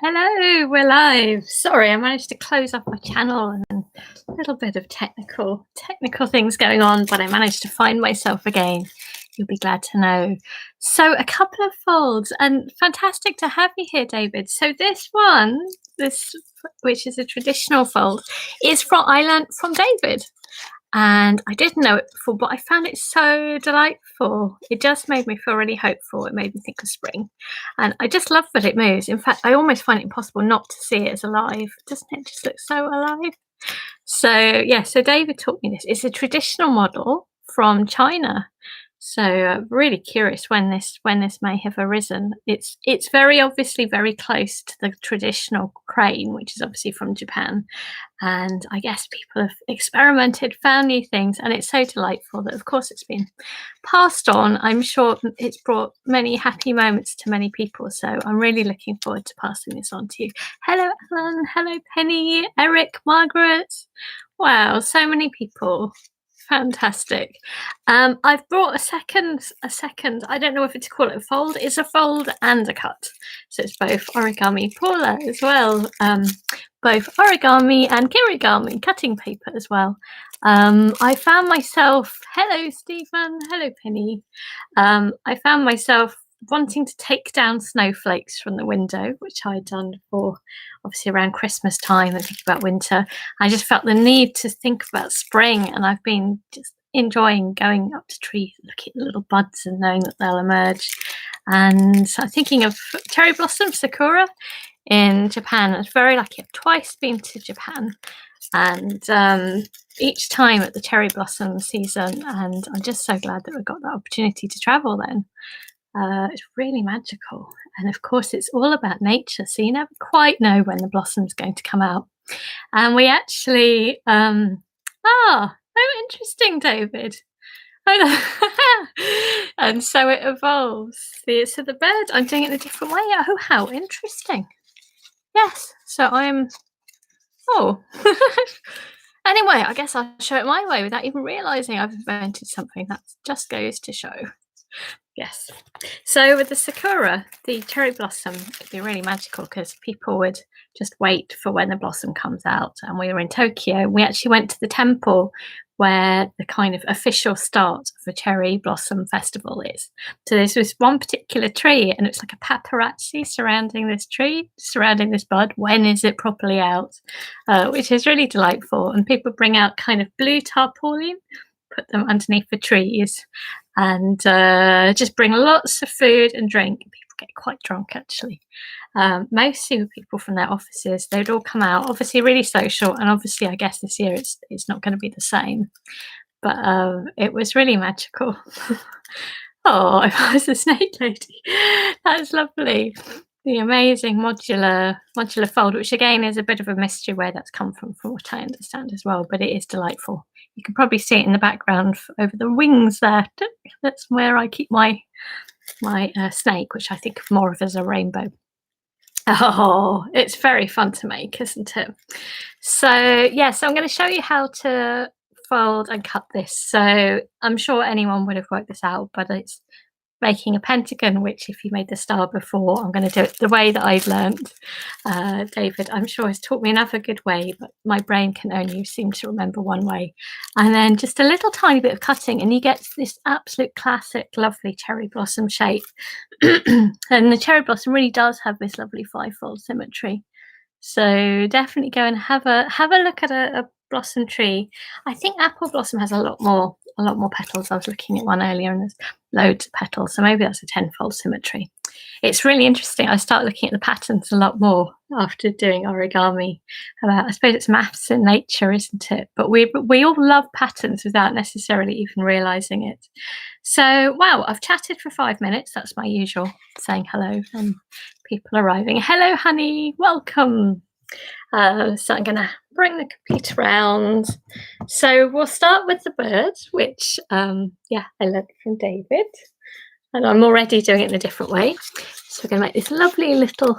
Hello, we're live. Sorry, I managed to close off my channel and a little bit of technical things going on, but I managed to find myself again. You'll be glad to know. So a couple of folds, and fantastic to have you here, David. So this one, which is a traditional fold, is from I learnt from David. And I didn't know it before, but I found it so delightful. It just made me feel really hopeful. It made me think of spring. And I just love that it moves. In fact, I almost find it impossible not to see it as alive. Doesn't it just look so alive? So David taught me this. It's a traditional model from China. So really curious when this may have arisen. It's very obviously very close to the traditional crane, which is obviously from Japan. And I guess people have experimented, found new things, and it's so delightful that, of course, it's been passed on. I'm sure it's brought many happy moments to many people. So I'm really looking forward to passing this on to you. Hello, Alan. Hello, Penny, Eric, Margaret. Wow, so many people. Fantastic. I've brought a second, I don't know if to call it a fold. It's a fold and a cut. So it's both origami Paula as well. Both origami and kirigami, cutting paper as well. I found myself, hello Stephen, hello Penny. I found myself wanting to take down snowflakes from the window, which I'd done for obviously around Christmas time and thinking about winter. I just felt the need to think about spring, and I've been just enjoying going up to trees, looking at the little buds and knowing that they'll emerge. And so I'm thinking of cherry blossom sakura in Japan. I was very lucky. I've twice been to Japan, and each time at the cherry blossom season, and I'm just so glad that we got that opportunity to travel then. It's really magical, and of course it's all about nature, so you never quite know when the blossom's going to come out. And we actually interesting, David. And so it evolves. So the bird, I'm doing it in a different way. Oh, how interesting. Yes, so I'm anyway, I guess I'll show it my way without even realizing I've invented something. That just goes to show. Yes. So with the sakura, the cherry blossom could be really magical because people would just wait for when the blossom comes out. And we were in Tokyo. We actually went to the temple where the kind of official start of the cherry blossom festival is. So there's this one particular tree, and it's like a paparazzi surrounding this tree, surrounding this bud. When is it properly out? Which is really delightful. And people bring out kind of blue tarpaulin, put them underneath the trees, and just bring lots of food and drink. People get quite drunk, actually. Mostly with people from their offices. They'd all come out, obviously really social, and obviously I guess this year it's not going to be the same. But it was really magical. Oh, I was a snake lady. That's lovely. The amazing modular fold, which again is a bit of a mystery where that's come from what I understand as well, but it is delightful. You can probably see it in the background over the wings there. That's where I keep my snake, which I think of more of as a rainbow. Oh, it's very fun to make, isn't it? So I'm going to show you how to fold and cut this. So I'm sure anyone would have worked this out, but it's making a pentagon, which if you made the star before, I'm going to do it the way that I've learned. David, I'm sure, has taught me another good way, but my brain can only seem to remember one way. And then just a little tiny bit of cutting, and you get this absolute classic, lovely cherry blossom shape. And the cherry blossom really does have this lovely five-fold symmetry. So definitely go and have a look at a blossom tree. I think apple blossom has a lot more petals. I was looking at one earlier and there's loads of petals, so maybe that's a 10-fold symmetry. It's really interesting. I start looking at the patterns a lot more after doing origami. I suppose it's maths and nature, isn't it? But we all love patterns without necessarily even realizing it. So wow, I've chatted for 5 minutes. That's my usual saying hello and people arriving. Hello, honey, welcome. So I'm going to bring the computer around. So we'll start with the bird, which I learned from David, and I'm already doing it in a different way. So we're going to make this lovely little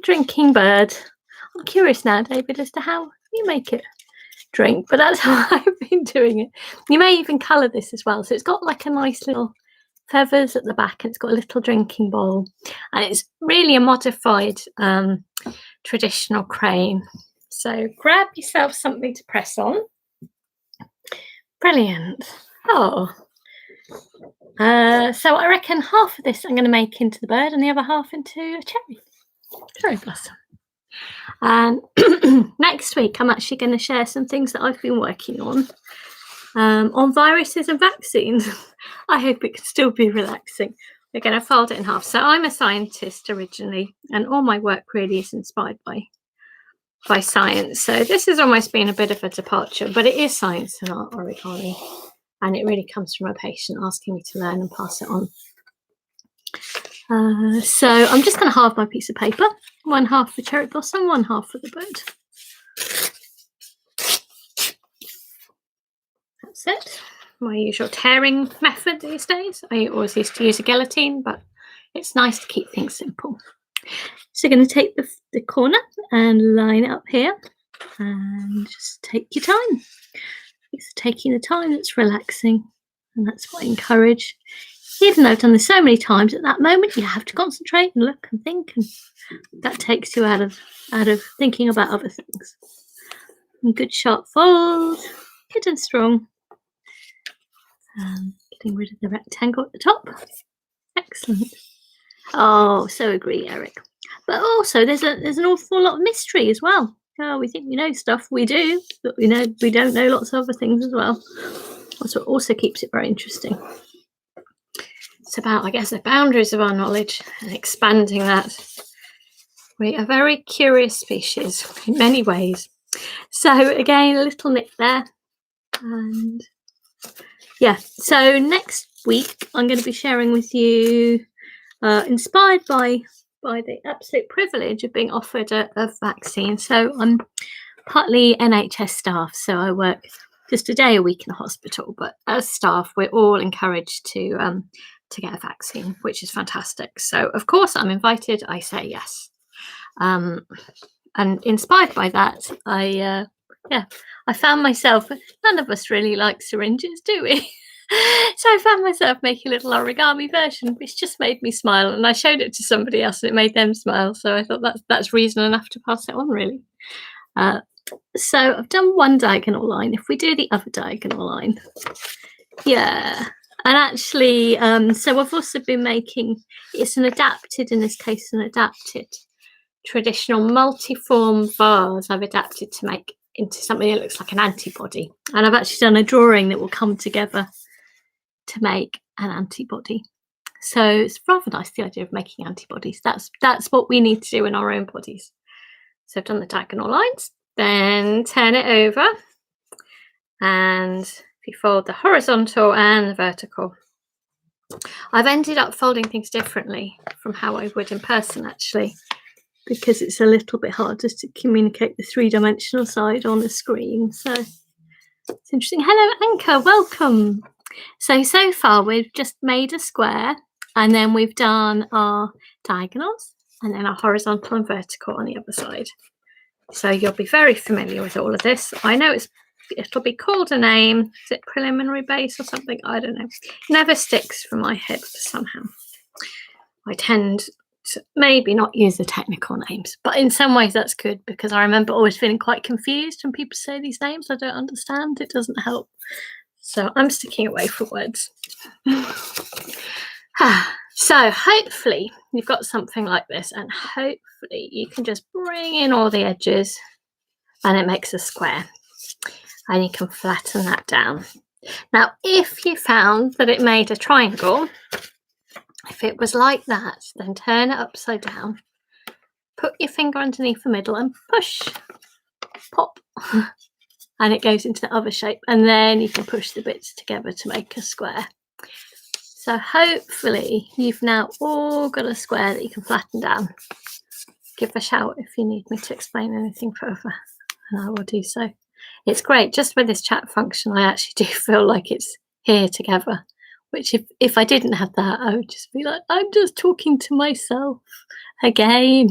drinking bird. I'm curious now, David, as to how you make it drink, but that's how I've been doing it. You may even colour this as well. So it's got like a nice little feathers at the back, and it's got a little drinking bowl, and it's really a modified traditional crane. So grab yourself something to press on. Brilliant. Oh, so I reckon half of this I'm going to make into the bird and the other half into a cherry blossom. And next week I'm actually going to share some things that I've been working on viruses and vaccines. I hope it can still be relaxing. We're going to fold it in half. So I'm a scientist originally, and all my work really is inspired by science. So this has almost been a bit of a departure, but it is science and art origami, and it really comes from a patient asking me to learn and pass it on. So I'm just going to halve my piece of paper, one half for cherry blossom, one half for the bird. That's it. My usual tearing method these days. I always used to use a guillotine, but it's nice to keep things simple. So you're going to take the corner and line it up here, and just take your time. It's taking the time that's relaxing, and that's what I encourage. Even though I've done this so many times, at that moment you have to concentrate and look and think, and that takes you out of thinking about other things. And good sharp fold, good and strong. Getting rid of the rectangle at the top. Excellent. Oh, so agree, Eric. But also there's an awful lot of mystery as well. Oh, we think we know stuff. We do, but we don't know lots of other things as well. That's what also keeps it very interesting. It's about, I guess, the boundaries of our knowledge and expanding that. We are a very curious species in many ways. So again, a little nip there. And yeah, so next week I'm going to be sharing with you, inspired by the absolute privilege of being offered a vaccine. So I'm partly NHS staff, so I work just a day a week in a hospital, but as staff we're all encouraged to get a vaccine, which is fantastic. So of course I'm invited. I say yes, and inspired by that, I found myself, none of us really like syringes, do we? So I found myself making a little origami version, which just made me smile, and I showed it to somebody else and it made them smile. So I thought that's reason enough to pass it on, really. So I've done one diagonal line. If we do the other diagonal line, yeah. And actually, so I've also been making, it's an adapted traditional multi-form vase I've adapted to make into something that looks like an antibody. And I've actually done a drawing that will come together to make an antibody. So it's rather nice, the idea of making antibodies. That's what we need to do in our own bodies. So I've done the diagonal lines, then turn it over, and if you fold the horizontal and the vertical. I've ended up folding things differently from how I would in person, actually, because it's a little bit harder to communicate the three-dimensional side on the screen. So it's interesting. Hello, Anchor, welcome. So far we've just made a square, and then we've done our diagonals, and then our horizontal and vertical on the other side. So you'll be very familiar with all of this. I know it'll be called a name. Is it preliminary base or something? I don't know. It never sticks from my head somehow. I tend to maybe not use the technical names, but in some ways that's good, because I remember always feeling quite confused when people say these names I don't understand. It doesn't help. So I'm sticking away from words. So hopefully you've got something like this, and hopefully you can just bring in all the edges and it makes a square, and you can flatten that down. Now, if you found that it made a triangle, if it was like that, then turn it upside down, put your finger underneath the middle and push, pop, and it goes into the other shape, and then you can push the bits together to make a square. So hopefully you've now all got a square that you can flatten down. Give a shout if you need me to explain anything further, and I will do so. It's great, just with this chat function, I actually do feel like it's here together, which if I didn't have that, I would just be like, I'm just talking to myself again.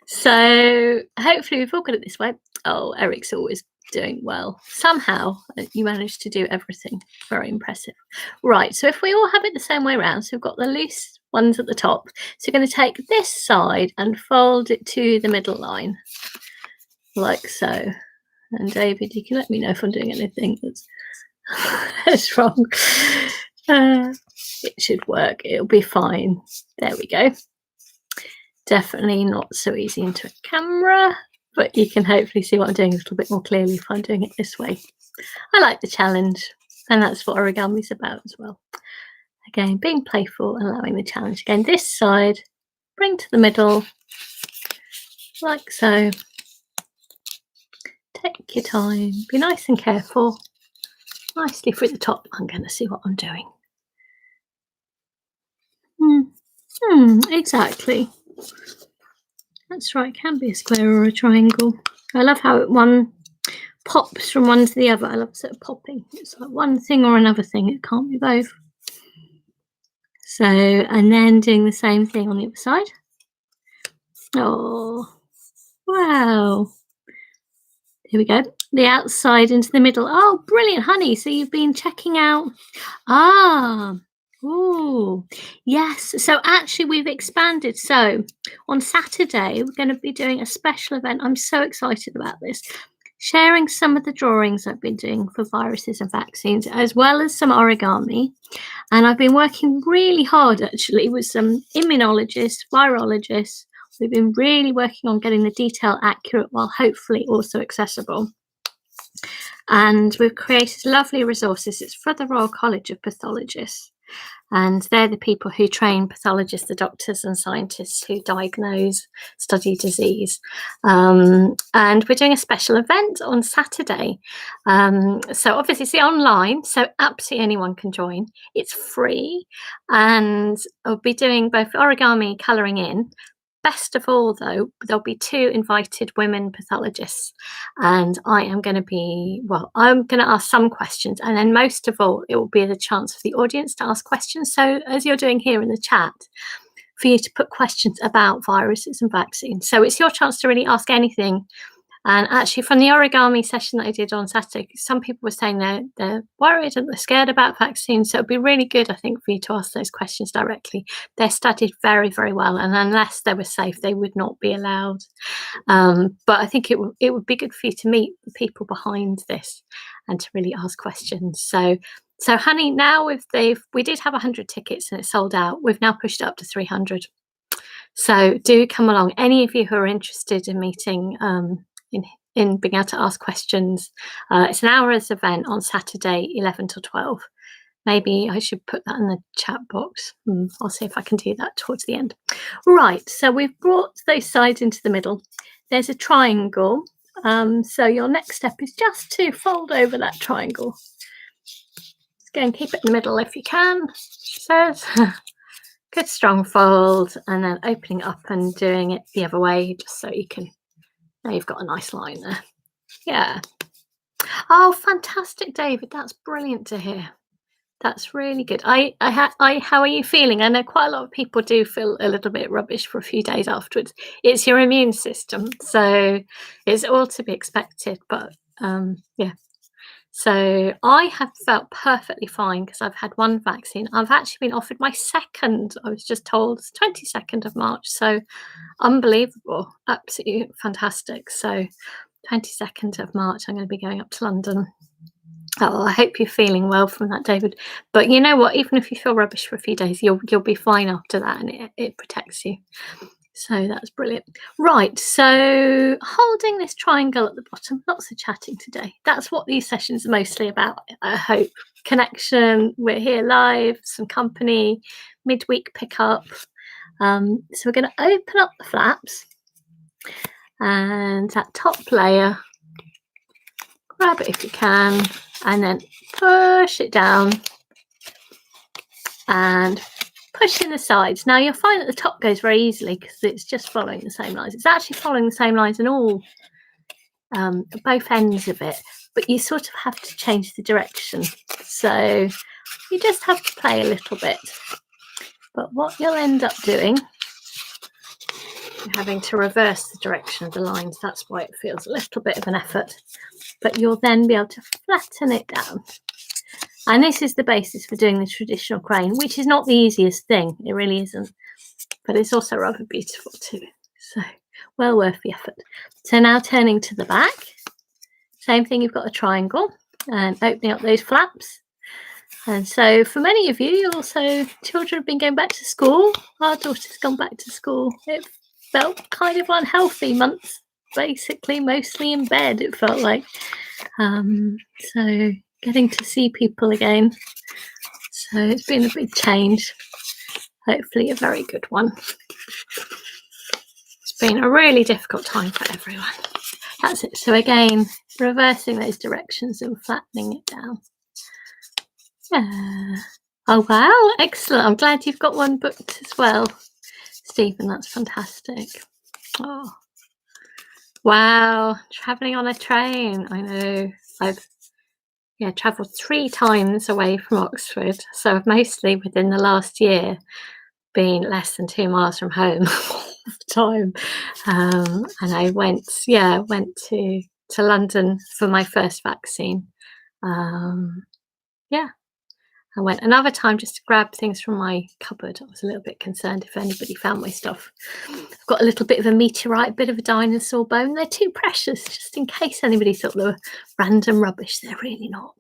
So hopefully we've all got it this way. Oh, Eric's always doing well. Somehow you managed to do everything. Very impressive. Right, so if we all have it the same way around, so we've got the loose ones at the top. So you're going to take this side and fold it to the middle line, like so. And David, you can let me know if I'm doing anything that's wrong. It should work. It'll be fine. There we go. Definitely not so easy into a camera, but you can hopefully see what I'm doing a little bit more clearly if I'm doing it this way. I like the challenge, and that's what origami is about as well. Again, being playful, allowing the challenge. Again, this side, bring to the middle, like so. Take your time, be nice and careful. Nicely through the top. I'm going to see what I'm doing. Exactly. That's right, it can be a square or a triangle. I love how one pops from one to the other. I love sort of popping. It's like one thing or another thing. It can't be both. So, and then doing the same thing on the other side. Oh, wow. Here we go. The outside into the middle. Oh, brilliant, honey. So you've been checking out. Oh, yes. So actually we've expanded. So on Saturday, we're going to be doing a special event. I'm so excited about this. Sharing some of the drawings I've been doing for viruses and vaccines, as well as some origami. And I've been working really hard, actually, with some immunologists, virologists. We've been really working on getting the detail accurate while hopefully also accessible. And we've created lovely resources. It's for the Royal College of Pathologists. And they're the people who train pathologists, the doctors and scientists who diagnose, study disease. And we're doing a special event on Saturday. So obviously it's online, so absolutely anyone can join. It's free. And I'll be doing both origami colouring in. Best of all, though, there'll be 2 invited women pathologists, and I am going to be, I'm going to ask some questions, and then most of all, it will be the chance for the audience to ask questions. So as you're doing here in the chat, for you to put questions about viruses and vaccines. So it's your chance to really ask anything. And actually, from the origami session that I did on Saturday, some people were saying they're worried and they're scared about vaccines. So it'd be really good, I think, for you to ask those questions directly. They're studied very, very well. And unless they were safe, they would not be allowed. But I think it would be good for you to meet the people behind this and to really ask questions. So honey, now we did have 100 tickets and it sold out. We've now pushed it up to 300. So do come along. Any of you who are interested in meeting, in being able to ask questions. It's an hour's event on Saturday, 11 till 12. Maybe I should put that in the chat box. I'll see if I can do that towards the end. Right, so we've brought those sides into the middle. There's a triangle. So your next step is just to fold over that triangle. Just go and keep it in the middle if you can, she says. Good strong fold, and then opening up and doing it the other way, just so you can. Now you've got a nice line there. Yeah. Oh, fantastic, David. That's brilliant to hear. That's really good. How are you feeling? I know quite a lot of people do feel a little bit rubbish for a few days afterwards. It's your immune system, so it's all to be expected. But yeah. So I have felt perfectly fine because I've had 1 vaccine. I've actually been offered my second. I was just told it's 22nd of March. So unbelievable. Absolutely fantastic. So 22nd of March, I'm going to be going up to London. Oh, I hope you're feeling well from that, David. But you know what? Even if you feel rubbish for a few days, you'll be fine after that, and it protects you. So that's brilliant. Right, so holding this triangle at the bottom, lots of chatting today. That's what these sessions are mostly about, I hope. Connection, we're here live, some company, midweek pickup. So we're going to open up the flaps, and that top layer, grab it if you can, and then push it down and push in the sides. Now you'll find that the top goes very easily because it's just following the same lines. It's actually following the same lines in all both ends of it, but you sort of have to change the direction. So you just have to play a little bit. But what you'll end up doing, you're having to reverse the direction of the lines. That's why it feels a little bit of an effort. but you'll then be able to flatten it down. And this is the basis for doing the traditional crane, which is not the easiest thing. It really isn't. But it's also rather beautiful too. So well worth the effort. So now turning to the back. Same thing, you've got a triangle and opening up those flaps. And so for many of you, also children have been going back to school. Our daughter's gone back to school. It felt kind of unhealthy months, basically mostly in bed, it felt like. So getting to see people again. So it's been a big change. Hopefully a very good one. It's been a really difficult time for everyone. That's it. So again, reversing those directions and flattening it down. Yeah. Oh, wow. Excellent. I'm glad you've got one booked as well, Stephen. That's fantastic. Oh, wow. Traveling on a train. I know. I've travelled 3 times away from Oxford. So I've mostly within the last year been less than 2 miles from home all the time. And I went to London for my first vaccine. I went another time just to grab things from my cupboard. I was a little bit concerned if anybody found my stuff. I've got a little bit of a meteorite, a bit of a dinosaur bone. They're too precious, just in case anybody thought they were random rubbish. They're really not.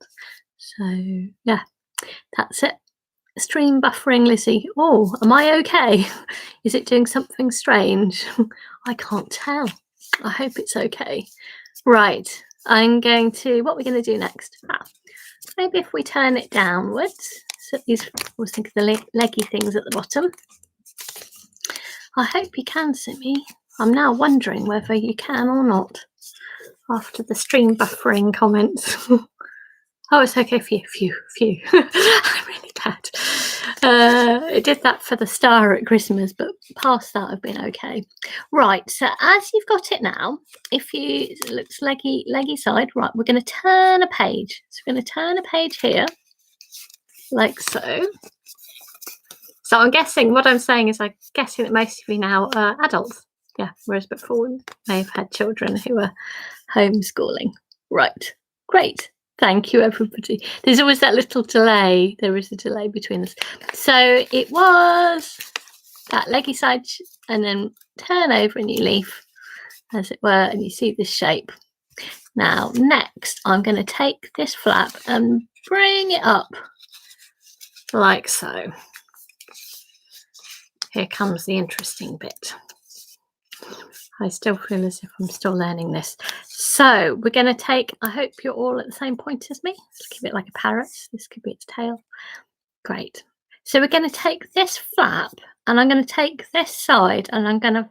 So, yeah, that's it. Stream buffering, Lizzie. Oh, am I okay? Is it doing something strange? I can't tell. I hope it's okay. Right, I'm going to, what we're going to do next? Maybe if we turn it downwards, so these, I was thinking the leggy things at the bottom. I hope you can see me. I'm now wondering whether you can or not after the stream buffering comments. Oh, it's okay. Phew. I'm really bad. I did that for the star at Christmas, but past that I've been okay. Right, so as you've got it now, if you, it looks leggy side, right, we're going to turn a page. So we're going to turn a page here, like so. So I'm guessing, what I'm saying is I'm guessing that most of you now are adults. Yeah, whereas before we may have had children who were homeschooling. Right, great. Thank you, everybody. There's always that little delay. There is a delay between us. So it was that leggy side and then turn over a new leaf, as it were, and you see this shape. Now, next, I'm going to take this flap and bring it up like so. Here comes the interesting bit. I still feel as if I'm still learning this. So we're going to take, I hope you're all at the same point as me. Let's keep it like a parrot. This could be its tail. Great. So we're going to take this flap and I'm going to take this side and I'm going to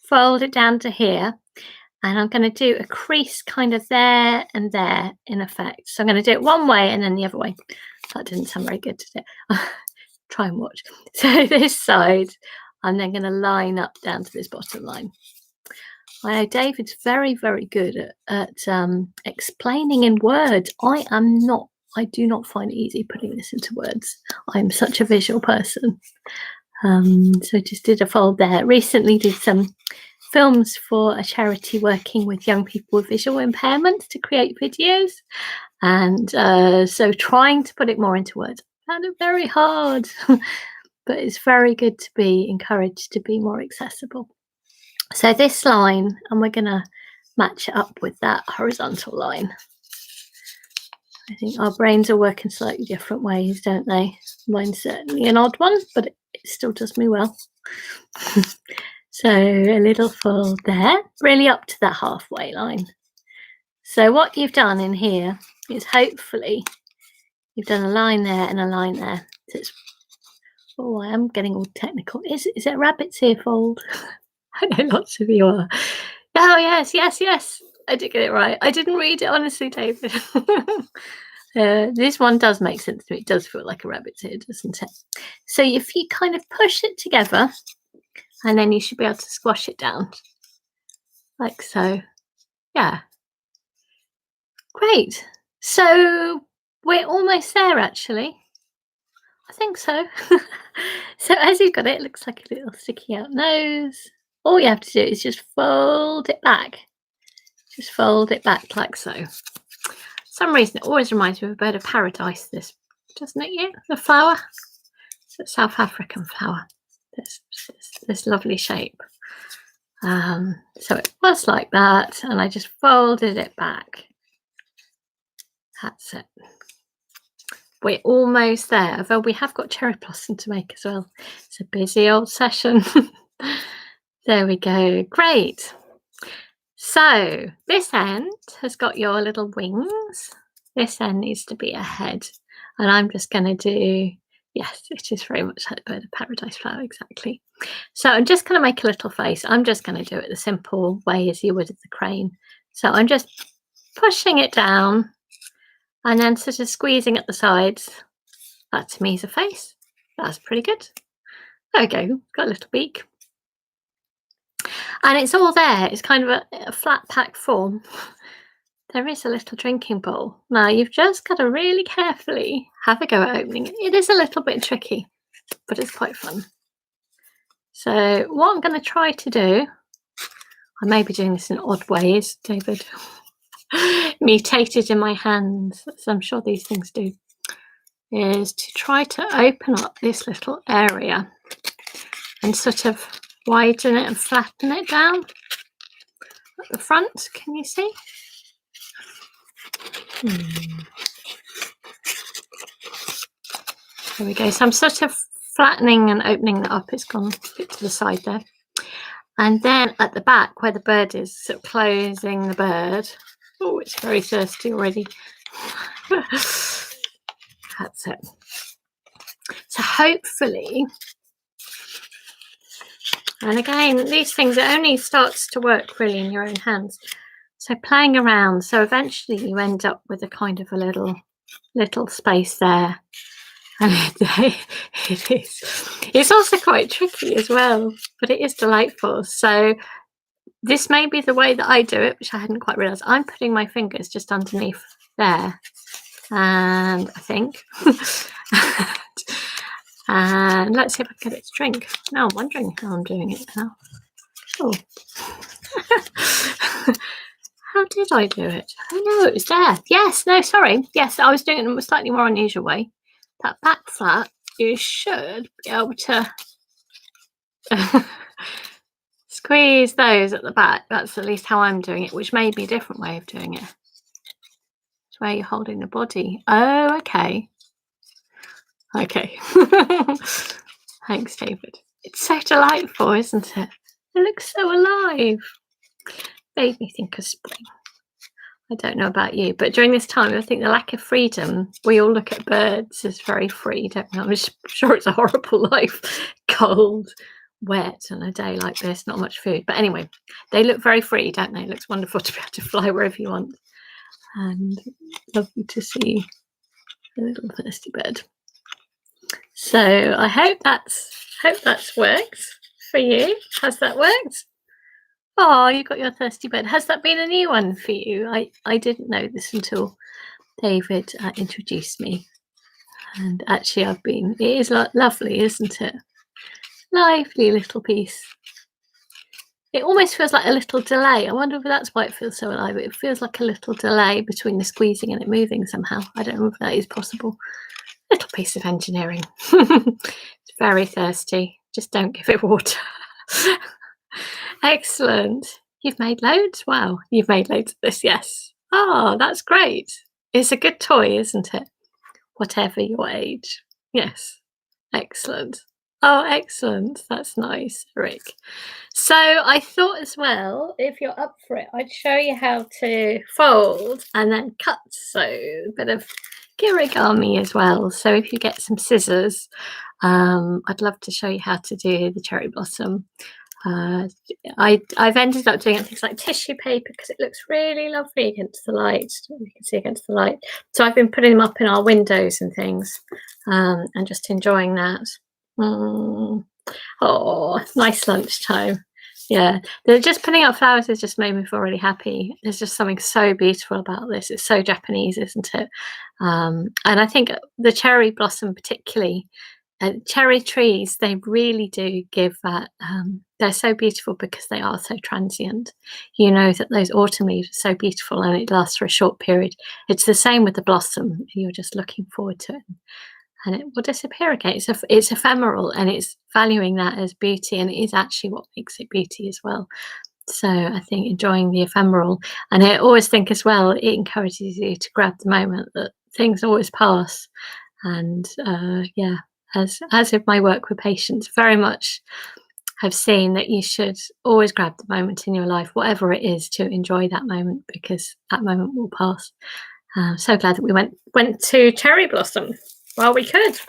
fold it down to here. And I'm going to do a crease kind of there and there in effect. So I'm going to do it one way and then the other way. That didn't sound very good, did it? Try and watch. So this side, I'm then going to line up down to this bottom line. I know David's very, very good at explaining in words. I am not. I do not find it easy putting this into words. I'm such a visual person. So I just did a fold there. Recently did some films for a charity working with young people with visual impairment to create videos. And so trying to put it more into words. I found it very hard. But it's very good to be encouraged to be more accessible. So this line, and we're going to match it up with that horizontal line. I think our brains are working slightly different ways, don't they? Mine's certainly an odd one, but it still does me well. So a little fold there, really up to that halfway line. So what you've done in here is hopefully you've done a line there and a line there. So it's, oh, I am getting all technical. Is it a rabbit's ear fold? I know lots of you are. Oh, yes. I did get it right. I didn't read it, honestly, David. This one does make sense to me. It does feel like a rabbit's ear, doesn't it? So if you kind of push it together, and then you should be able to squash it down. Like so. Yeah. Great. So we're almost there, actually. I think so. So as you've got it, it looks like a little sticky out nose. All you have to do is just fold it back. Just fold it back like so. some reason it always reminds me of a bird of paradise, this, doesn't it? Yeah, the flower. It's a South African flower. This lovely shape. So it was like that, and I just folded it back. That's it. We're almost there, although we have got cherry blossom to make as well. It's a busy old session. There we go. Great. So this end has got your little wings. This end needs to be a head. And I'm just going to do, yes, it is very much like the bird of paradise flower, exactly. So I'm just going to make a little face. I'm just going to do it the simple way as you would with the crane. So I'm just pushing it down and then sort of squeezing at the sides. That to me is a face. That's pretty good. There we go. Got a little beak. And it's all there. It's kind of a flat pack form. There is a little drinking bowl. Now you've just got to really carefully have a go at opening it. It is a little bit tricky, but it's quite fun. So what I'm going to try to do, I may be doing this in odd ways, David mutated in my hands, as I'm sure these things do, is to try to open up this little area and sort of widen it and flatten it down at the front. Can you see? There we go. So I'm sort of flattening and opening that up. It's gone a bit to the side there. And then at the back where the bird is, sort of closing the bird. Oh, it's very thirsty already. That's it. So hopefully, and again, these things, it only starts to work really in your own hands. So playing around, so eventually you end up with a kind of a little space there. And it is. It's also quite tricky as well, but it is delightful. So this may be the way that I do it, which I hadn't quite realised. I'm putting my fingers just underneath there, and I think. And let's see if I can get it to drink. Now I'm wondering how I'm doing it now. Oh. How did I do it? Oh no, it was there. Yes, no, sorry. Yes, I was doing it in a slightly more unusual way. That back flap, you should be able to squeeze those at the back. That's at least how I'm doing it, which may be a different way of doing it. It's where you're holding the body. Oh, okay. Okay. Thanks, David. It's so delightful, isn't it? It looks so alive. Made me think of spring. I don't know about you, but during this time, I think the lack of freedom, we all look at birds as very free, don't we? I'm sure it's a horrible life, cold, wet on a day like this, not much food. But anyway, they look very free, don't they? It looks wonderful to be able to fly wherever you want. And lovely to see a little thirsty bird. So I hope that's worked for you. Has that worked? Oh, you got your thirsty bird. Has that been a new one for you? I didn't know this until David introduced me. And actually it is lovely, isn't it? Lively little piece. It almost feels like a little delay. I wonder if that's why it feels so alive. It feels like a little delay between the squeezing and it moving somehow. I don't know if that is possible. Little piece of engineering. It's very thirsty. Just don't give it water. Excellent. You've made loads? Wow, you've made loads of this, yes. Oh, that's great. It's a good toy, isn't it? Whatever your age. Yes. Excellent. Oh, excellent. That's nice, Rick. So I thought as well, if you're up for it, I'd show you how to fold and then cut. So a bit of origami as well. So if you get some scissors, I'd love to show you how to do the cherry blossom. I've ended up doing things like tissue paper because it looks really lovely against the light. You can see against the light. So I've been putting them up in our windows and things, and just enjoying that. Oh, nice lunchtime. Yeah, just putting up flowers has just made me feel really happy. There's just something so beautiful about this. It's so Japanese, isn't it? And I think the cherry blossom particularly cherry trees, they really do give that. They're so beautiful because they are so transient. You know that those autumn leaves are so beautiful and it lasts for a short period. It's the same with the blossom. You're just looking forward to it, and it will disappear again. It's ephemeral, and it's valuing that as beauty, and it is actually what makes it beauty as well. So I think enjoying the ephemeral, and I always think as well, it encourages you to grab the moment that things always pass. And yeah, as with my work with patients, very much have seen that you should always grab the moment in your life, whatever it is, to enjoy that moment because that moment will pass. So glad that we went to cherry blossom while we could.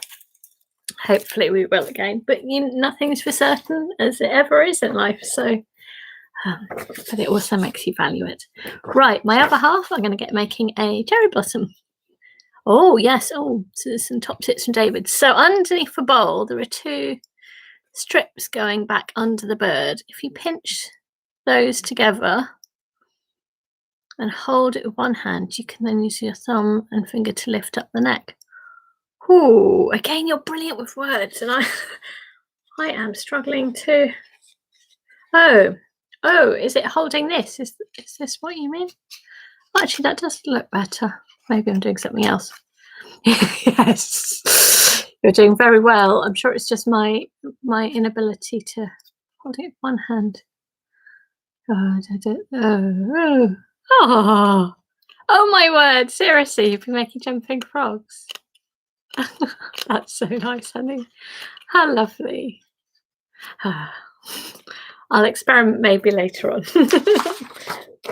Hopefully we will again, but nothing's for certain, as it ever is in life. So. But it also makes you value it. Right, my other half, I'm going to get making a cherry blossom. Oh, yes. Oh, so there's some top tips from David. So underneath the bowl, there are 2 strips going back under the bird. If you pinch those together and hold it with one hand, you can then use your thumb and finger to lift up the neck. Ooh, again, you're brilliant with words, and I am struggling to. Oh, is it holding this? Is this what you mean? Actually, that does look better. Maybe I'm doing something else. Yes, you're doing very well. I'm sure it's just my inability to hold it with one hand. Oh my word! Seriously, you've been making jumping frogs. That's so nice, honey. How lovely. I'll experiment maybe later on.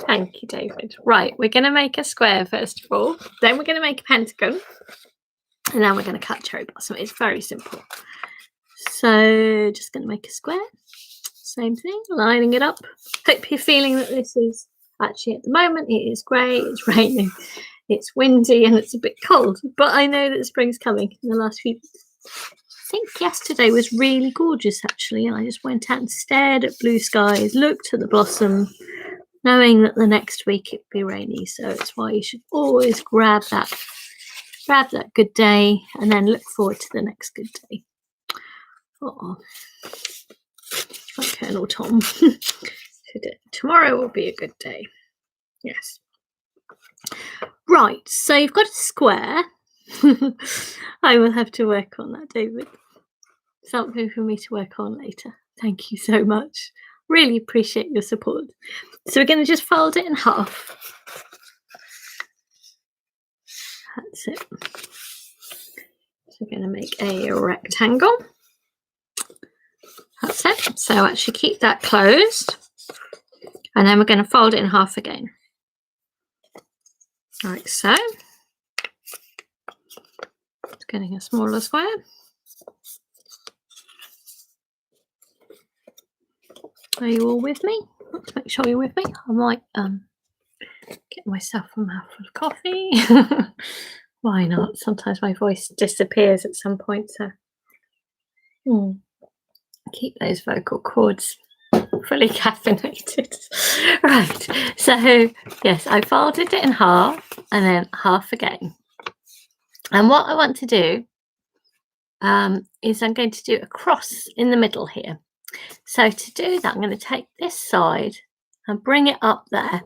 Thank you, David. Right, we're going to make a square first of all. Then we're going to make a pentagon. And then we're going to cut cherry blossom. It's very simple. So just going to make a square. Same thing, lining it up. Hope you're feeling that this is actually, at the moment, it is grey, it's raining, it's windy, and it's a bit cold. But I know that spring's coming in the last few weeks. I think yesterday was really gorgeous, actually, and I just went out and stared at blue skies, looked at the blossom, knowing that the next week it'd be rainy. So it's why you should always grab that good day and then look forward to the next good day. Oh, like Colonel Tom. Tomorrow will be a good day. Yes. Right, so you've got a square. I will have to work on that, David. Something for me to work on later. Thank you so much. Really appreciate your support. So we're going to just fold it in half. That's it. So we're going to make a rectangle. That's it. So actually keep that closed. And then we're going to fold it in half again. Like so. Just getting a smaller square. Are you all with me? Let's make sure you're with me. I might get myself a mouthful of coffee. Why not? Sometimes my voice disappears at some point, so keep those vocal cords fully caffeinated. Right, so yes, I folded it in half and then half again. And what I want to do is I'm going to do a cross in the middle here. So to do that, I'm going to take this side and bring it up there.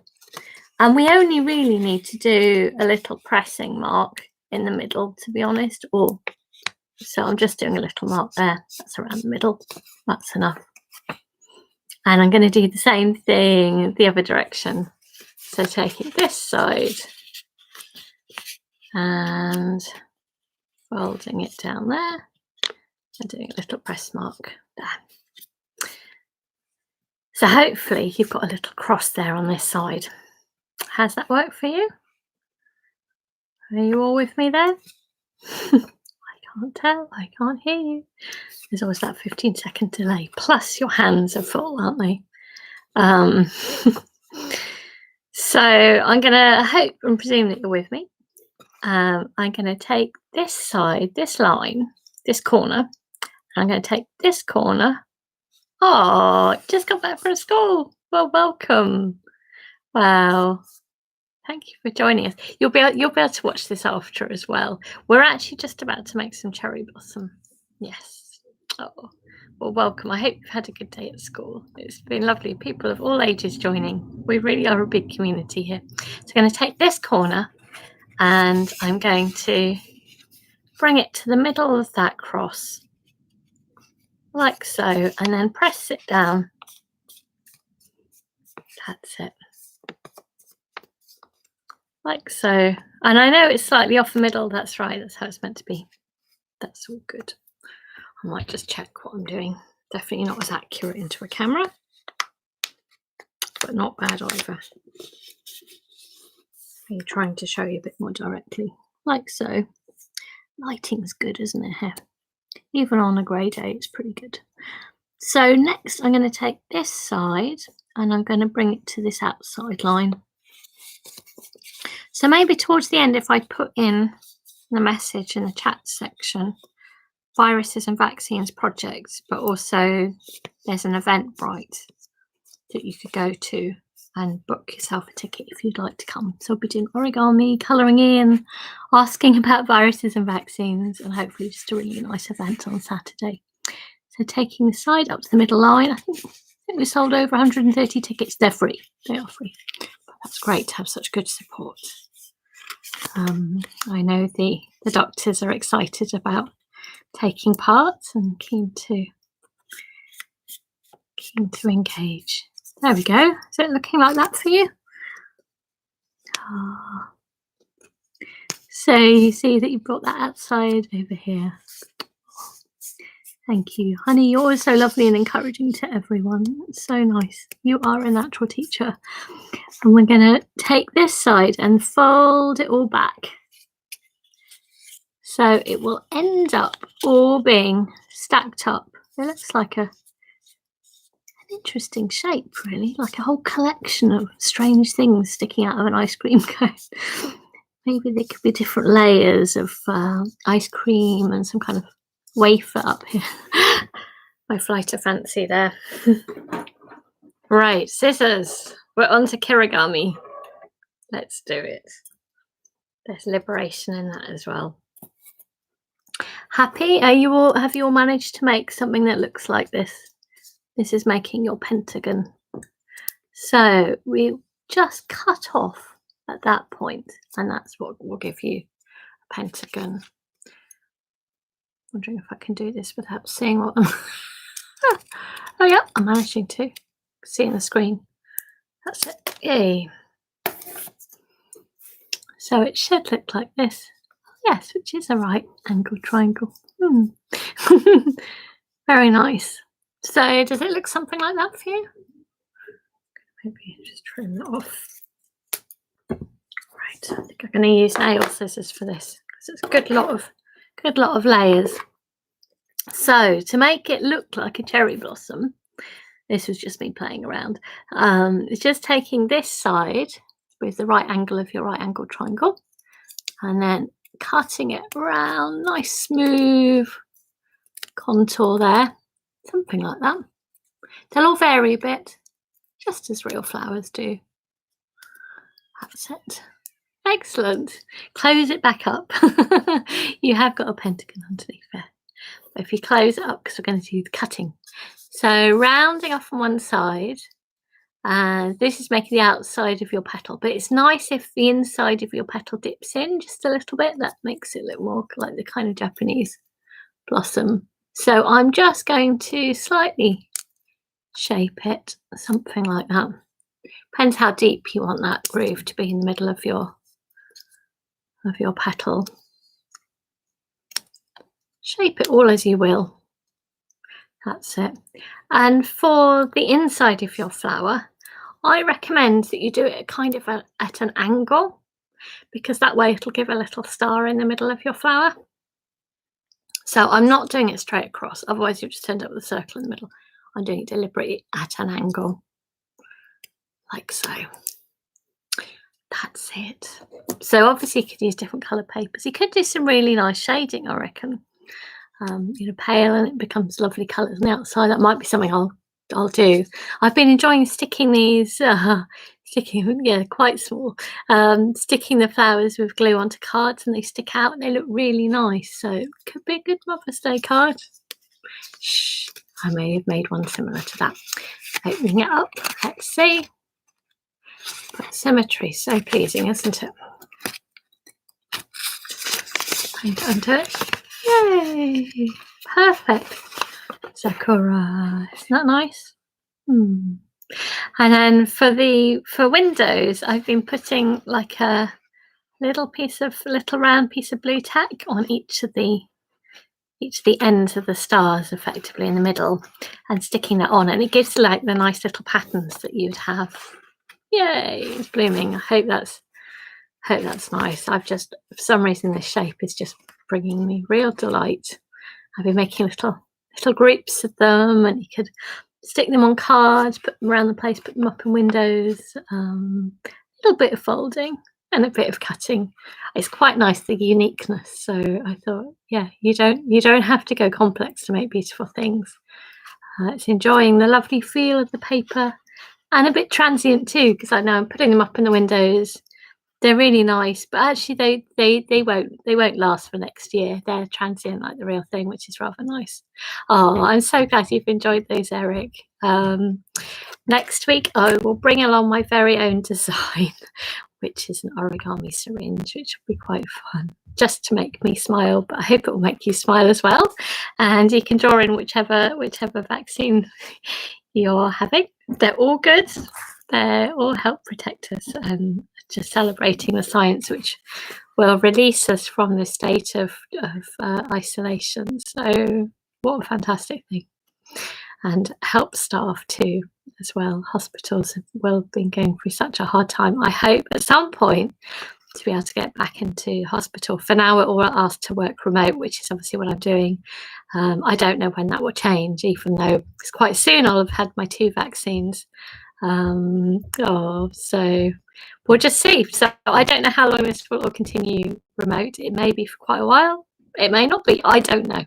And we only really need to do a little pressing mark in the middle, to be honest. So I'm just doing a little mark there. That's around the middle. That's enough. And I'm going to do the same thing the other direction. So taking this side and folding it down there and doing a little press mark there. So hopefully you've got a little cross there on this side. How's that work for you? Are you all with me there? I can't tell. I can't hear you. There's always that 15-second delay. Plus your hands are full, aren't they? So I'm going to hope and presume that you're with me. I'm going to take this side, this line, this corner. And I'm going to take this corner. Oh, just got back from school. Well, welcome. Wow. Thank you for joining us. You'll be able to watch this after as well. We're actually just about to make some cherry blossom. Yes. Oh, well, welcome. I hope you've had a good day at school. It's been lovely. People of all ages joining. We really are a big community here. So I'm going to take this corner and I'm going to bring it to the middle of that cross, like so, and then press it down. That's it. Like so. And I know it's slightly off the middle. That's right. That's how it's meant to be. That's all good. I might just check what I'm doing. Definitely not as accurate into a camera, but not bad either. I'm trying to show you a bit more directly, like so. Lighting's good, isn't it here? Even on a grey day, it's pretty good. So next I'm going to take this side and I'm going to bring it to this outside line. So maybe towards the end, if I put in the message in the chat section, viruses and vaccines projects, but also there's an Eventbrite that you could go to and book yourself a ticket if you'd like to come. So I'll be doing origami, colouring in, asking about viruses and vaccines, and hopefully just a really nice event on Saturday. So taking the side up to the middle line, I think we sold over 130 tickets. They're free. They are free. But that's great to have such good support. I know the doctors are excited about taking part and keen to engage. There we go. Is it looking like that for you? Oh. So you see that you brought that outside over here. Thank you, honey. You're always so lovely and encouraging to everyone. It's so nice. You are a natural teacher. And we're going to take this side and fold it all back. So it will end up all being stacked up. It looks like an interesting shape, really, like a whole collection of strange things sticking out of an ice cream cone. Maybe there could be different layers of ice cream and some kind of wafer up here. My flight of fancy there. Right, scissors. We're on to kirigami. Let's do it. There's liberation in that as well. Happy? Have you all managed to make something that looks like this? This is making your pentagon. So we just cut off at that point, and that's what will give you a pentagon. Wondering if I can do this without seeing what I'm oh yeah, I'm managing to see the screen. That's it. Yay. So it should look like this. Yes, which is a right angle triangle. Very nice. So does it look something like that for you? Maybe just trim that off. Right, I think I'm going to use nail scissors for this because it's a good lot of layers. So to make it look like a cherry blossom, this was just me playing around. It's just taking this side with the right angle of your right angle triangle and then cutting it around, nice smooth contour there, something like that. They'll all vary a bit, just as real flowers do. That's it. Excellent. Close it back up. You have got a pentagon underneath there. But if you close it up, because we're going to do the cutting. So rounding off on one side, and this is making the outside of your petal. But it's nice if the inside of your petal dips in just a little bit. That makes it look more like the kind of Japanese blossom. So I'm just going to slightly shape it, something like that. Depends how deep you want that groove to be in the middle of your petal. Shape it all as you will. That's it. And for the inside of your flower, I recommend that you do it kind of at an angle, because that way it'll give a little star in the middle of your flower. So I'm not doing it straight across, otherwise you'll just end up with a circle in the middle. I'm doing it deliberately at an angle, like so. That's it. So obviously you could use different coloured papers. You could do some really nice shading, I reckon. Pale, and it becomes lovely colours on the outside. That might be something I'll do. I've been enjoying sticking these Sticking, yeah, quite small. Sticking the flowers with glue onto cards and they stick out and they look really nice. So it could be a good Mother's Day card. Shh, I may have made one similar to that. Opening it up, let's see. But symmetry, so pleasing, isn't it? Paint onto it. Yay! Perfect. Sakura. Isn't that nice? And then for windows, I've been putting like a little round piece of blue tack on each of the ends of the stars, effectively in the middle, and sticking that on, and it gives like the nice little patterns that you'd have. Yay! It's blooming. I hope that's nice. I've just, for some reason, this shape is just bringing me real delight. I've been making little groups of them, and you could stick them on cards, put them around the place, put them up in windows. A little bit of folding and a bit of cutting. It's quite nice, the uniqueness. So I thought, yeah, you don't have to go complex to make beautiful things. It's enjoying the lovely feel of the paper, and a bit transient too, because I know I'm putting them up in the windows. They're really nice, but actually they won't last for next year. They're transient like the real thing, which is rather nice. Oh, I'm so glad you've enjoyed those, Eric. Next week I will bring along my very own design, which is an origami syringe, which will be quite fun, just to make me smile, but I hope it will make you smile as well. And you can draw in whichever vaccine you're having. They're all good. They all help protect us, and just celebrating the science which will release us from the state of isolation. So what a fantastic thing. And help staff too as well. Hospitals have been going through such a hard time. I hope at some point to be able to get back into hospital. For now, we're all asked to work remote, which is obviously what I'm doing. I don't know when that will change, even though it's quite soon I'll have had my 2 vaccines. So we'll just see. So I don't know how long this will continue remote. It may be for quite a while. It may not be. I don't know.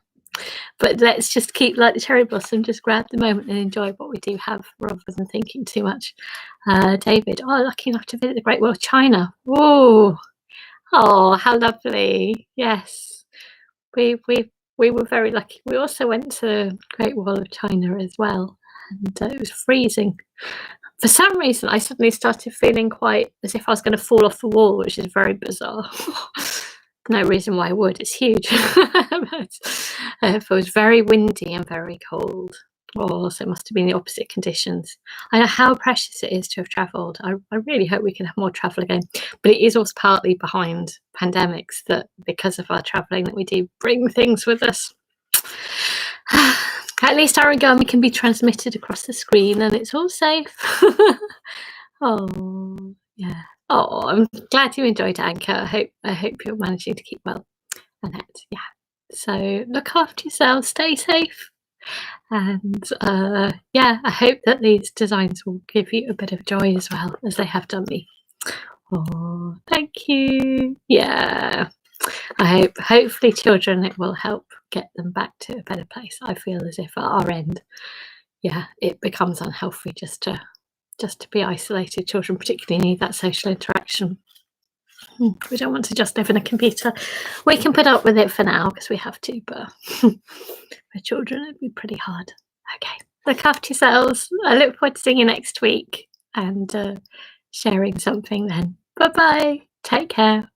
But let's just keep like the cherry blossom, just grab the moment and enjoy what we do have rather than thinking too much. David, lucky enough to visit the Great Wall of China. Oh, how lovely. Yes, we were very lucky. We also went to Great Wall of China as well, and it was freezing. For some reason, I suddenly started feeling quite as if I was going to fall off the wall, which is very bizarre. No reason why I would. It's huge. But, it was very windy and very cold. So it must have been the opposite conditions. I know how precious it is to have travelled. I really hope we can have more travel again. But it is also partly behind pandemics that because of our travelling that we do bring things with us. At least origami can be transmitted across the screen and it's all safe. Oh, yeah. Oh, I'm glad you enjoyed Anchor. I hope you're managing to keep well. Annette, yeah. So look after yourself, stay safe. And yeah, I hope that these designs will give you a bit of joy as well as they have done me. Oh, thank you. Yeah. Hopefully children, it will help get them back to a better place. I feel as if at our end, yeah, it becomes unhealthy just to be isolated. Children particularly need that social interaction. We don't want to just live in a computer. We can put up with it for now because we have to, but for children it'd be pretty hard. Okay, look after yourselves. I look forward to seeing you next week and sharing something then. Bye bye. Take care.